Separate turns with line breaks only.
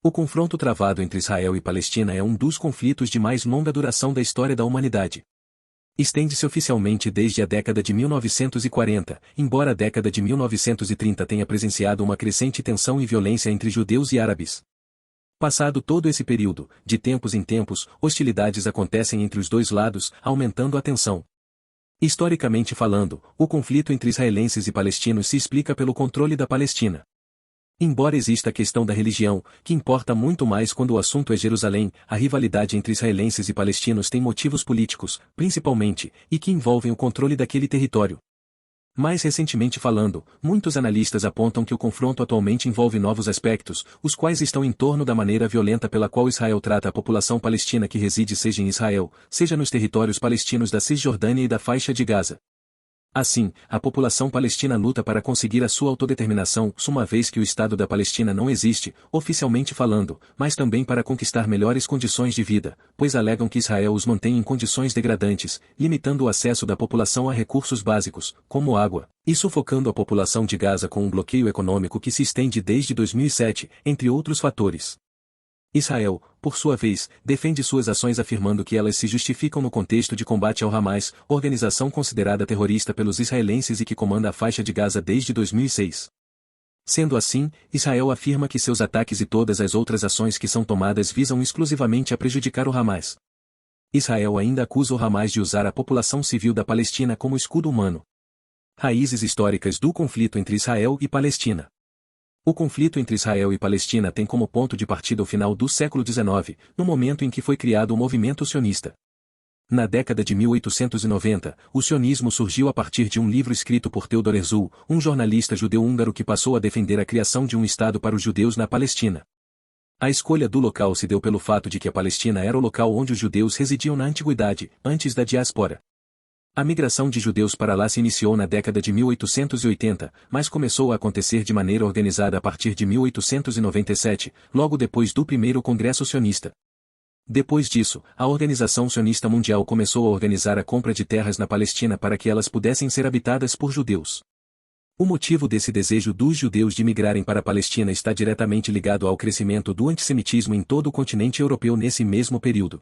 O confronto travado entre Israel e Palestina é um dos conflitos de mais longa duração da história da humanidade. Estende-se oficialmente desde a década de 1940, embora a década de 1930 tenha presenciado uma crescente tensão e violência entre judeus e árabes. Passado todo esse período, de tempos em tempos, hostilidades acontecem entre os dois lados, aumentando a tensão. Historicamente falando, o conflito entre israelenses e palestinos se explica pelo controle da Palestina. Embora exista a questão da religião, que importa muito mais quando o assunto é Jerusalém, a rivalidade entre israelenses e palestinos tem motivos políticos, principalmente, e que envolvem o controle daquele território. Mais recentemente falando, muitos analistas apontam que o confronto atualmente envolve novos aspectos, os quais estão em torno da maneira violenta pela qual Israel trata a população palestina que reside seja em Israel, seja nos territórios palestinos da Cisjordânia e da faixa de Gaza. Assim, a população palestina luta para conseguir a sua autodeterminação, uma vez que o Estado da Palestina não existe, oficialmente falando, mas também para conquistar melhores condições de vida, pois alegam que Israel os mantém em condições degradantes, limitando o acesso da população a recursos básicos, como água, e sufocando a população de Gaza com um bloqueio econômico que se estende desde 2007, entre outros fatores. Israel, por sua vez, defende suas ações afirmando que elas se justificam no contexto de combate ao Hamas, organização considerada terrorista pelos israelenses e que comanda a faixa de Gaza desde 2006. Sendo assim, Israel afirma que seus ataques e todas as outras ações que são tomadas visam exclusivamente a prejudicar o Hamas. Israel ainda acusa o Hamas de usar a população civil da Palestina como escudo humano. Raízes históricas do conflito entre Israel e Palestina. O conflito entre Israel e Palestina tem como ponto de partida o final do século XIX, no momento em que foi criado o movimento sionista. Na década de 1890, o sionismo surgiu a partir de um livro escrito por Theodor Herzl, um jornalista judeu-húngaro que passou a defender a criação de um Estado para os judeus na Palestina. A escolha do local se deu pelo fato de que a Palestina era o local onde os judeus residiam na antiguidade, antes da diáspora. A migração de judeus para lá se iniciou na década de 1880, mas começou a acontecer de maneira organizada a partir de 1897, logo depois do primeiro Congresso Sionista. Depois disso, a Organização Sionista Mundial começou a organizar a compra de terras na Palestina para que elas pudessem ser habitadas por judeus. O motivo desse desejo dos judeus de migrarem para a Palestina está diretamente ligado ao crescimento do antissemitismo em todo o continente europeu nesse mesmo período.